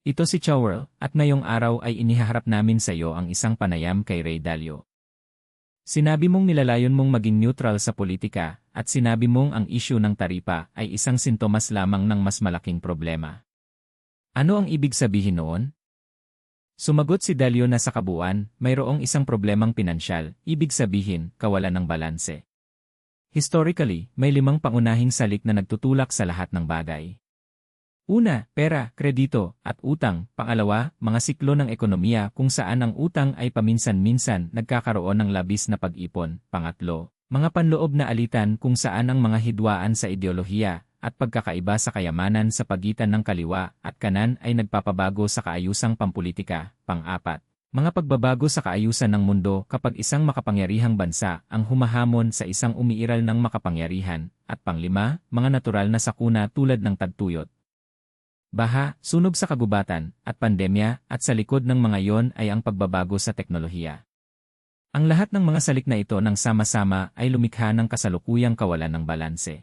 Ito si Chowell, at ngayong araw ay inihaharap namin sa iyo ang isang panayam kay Ray Dalio. Sinabi mong nilalayon mong maging neutral sa politika, at sinabi mong ang issue ng taripa ay isang sintomas lamang ng mas malaking problema. Ano ang ibig sabihin noon? Sumagot si Dalio na sa kabuuan, mayroong isang problemang pinansyal, ibig sabihin, kawalan ng balanse. Historically, may 5 pangunahing salik na nagtutulak sa lahat ng bagay. Una, pera, kredito, at utang. Pangalawa, mga siklo ng ekonomiya kung saan ang utang ay paminsan-minsan nagkakaroon ng labis na pag-ipon. Pangatlo, mga panloob na alitan kung saan ang mga hidwaan sa ideolohiya at pagkakaiba sa kayamanan sa pagitan ng kaliwa at kanan ay nagpapabago sa kaayusang pampulitika. Pang-apat, mga pagbabago sa kaayusan ng mundo kapag isang makapangyarihang bansa ang humahamon sa isang umiiral ng makapangyarihan. At panglima, mga natural na sakuna tulad ng tagtuyot, baha, sunog sa kagubatan, at pandemya, at sa likod ng mga yon ay ang pagbabago sa teknolohiya. Ang lahat ng mga salik na ito ng sama-sama ay lumikha ng kasalukuyang kawalan ng balanse.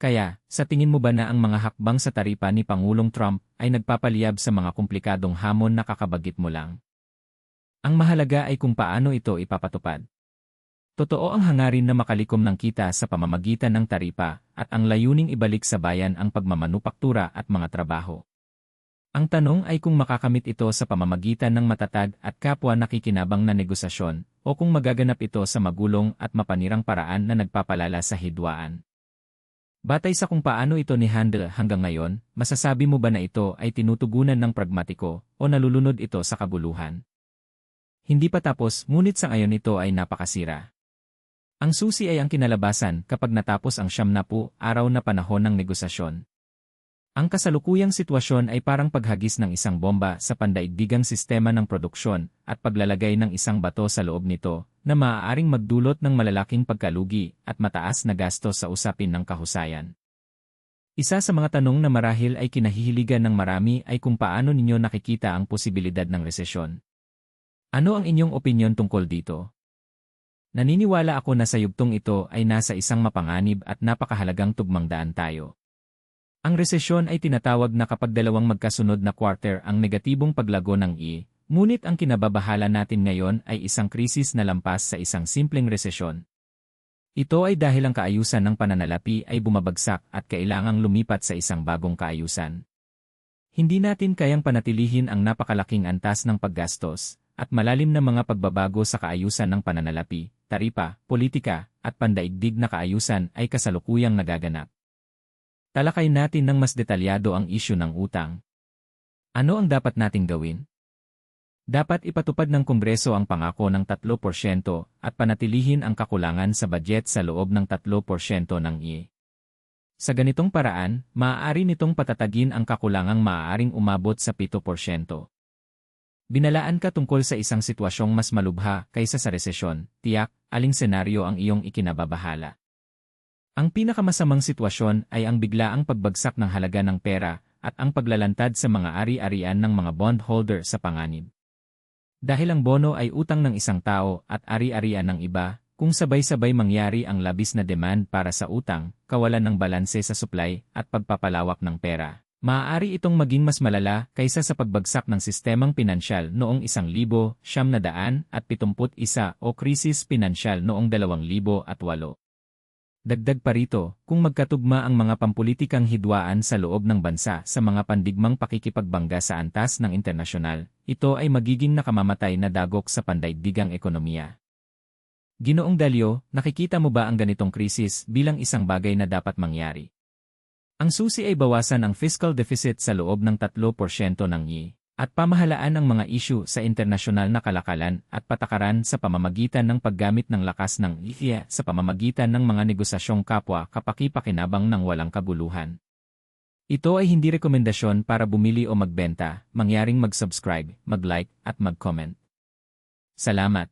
Kaya, sa tingin mo ba na ang mga hakbang sa taripa ni Pangulong Trump ay nagpapaliyab sa mga komplikadong hamon na kakabagit mo lang? Ang mahalaga ay kung paano ito ipapatupad. Totoo ang hangarin na makalikom ng kita sa pamamagitan ng taripa at ang layuning ibalik sa bayan ang pagmamanupaktura at mga trabaho. Ang tanong ay kung makakamit ito sa pamamagitan ng matatag at kapwa nakikinabang na negosasyon o kung magaganap ito sa magulong at mapanirang paraan na nagpapalala sa hidwaan. Batay sa kung paano ito ni-handle hanggang ngayon, masasabi mo ba na ito ay tinutugunan ng pragmatiko o nalulunod ito sa kabuluhan? Hindi pa tapos, ngunit sa ngayon ito ay napakasira. Ang susi ay ang kinalabasan kapag natapos ang 70 araw na panahon ng negosasyon. Ang kasalukuyang sitwasyon ay parang paghagis ng isang bomba sa pandaigdigang sistema ng produksyon at paglalagay ng isang bato sa loob nito na maaaring magdulot ng malalaking pagkalugi at mataas na gastos sa usapin ng kahusayan. Isa sa mga tanong na marahil ay kinahihiligan ng marami ay kung paano ninyo nakikita ang posibilidad ng resesyon. Ano ang inyong opinyon tungkol dito? Naniniwala ako na sa yugtong ito ay nasa isang mapanganib at napakahalagang tugmangdaan tayo. Ang resesyon ay tinatawag na kapag dalawang magkasunod na quarter ang negatibong paglago ng ngunit ang kinababahala natin ngayon ay isang krisis na lampas sa isang simpleng resesyon. Ito ay dahil ang kaayusan ng pananalapi ay bumabagsak at kailangang lumipat sa isang bagong kaayusan. Hindi natin kayang panatilihin ang napakalaking antas ng paggastos at malalim na mga pagbabago sa kaayusan ng pananalapi, taripa, politika, at pandaigdig na kaayusan ay kasalukuyang nagaganap. Talakayin natin ng mas detalyado ang isyu ng utang. Ano ang dapat nating gawin? Dapat ipatupad ng Kongreso ang pangako ng 3% at panatilihin ang kakulangan sa budget sa loob ng 3% ng Sa ganitong paraan, maaari nitong patatagin ang kakulangang maaaring umabot sa 7%. Binalaan ka tungkol sa isang sitwasyong mas malubha kaysa sa resesyon, tiyak, aling senaryo ang iyong ikinababahala. Ang pinakamasamang sitwasyon ay ang biglaang pagbagsak ng halaga ng pera at ang paglalantad sa mga ari-arian ng mga bondholder sa panganib. Dahil ang bono ay utang ng isang tao at ari-arian ng iba, kung sabay-sabay mangyari ang labis na demand para sa utang, kawalan ng balanse sa supply at pagpapalawak ng pera, maaari itong maging mas malala kaysa sa pagbagsak ng sistemang pinansyal noong 1971 o krisis pinansyal noong 2008. Dagdag pa rito, kung magkatugma ang mga pampulitikang hidwaan sa loob ng bansa sa mga pandigmang pakikipagbangga sa antas ng internasyonal, ito ay magiging nakamamatay na dagok sa pandaigdigang ekonomiya. Ginoong Dalio, nakikita mo ba ang ganitong krisis bilang isang bagay na dapat mangyari? Ang susi ay bawasan ang fiscal deficit sa loob ng 3% ng at pamahalaan ang mga isyu sa internasyonal na kalakalan at patakaran sa pamamagitan ng paggamit ng lakas ng sa pamamagitan ng mga negosasyong kapwa kapaki-pakinabang ng walang kabuluhan. Ito ay hindi rekomendasyon para bumili o magbenta, mangyaring mag-subscribe, mag-like at mag-comment. Salamat.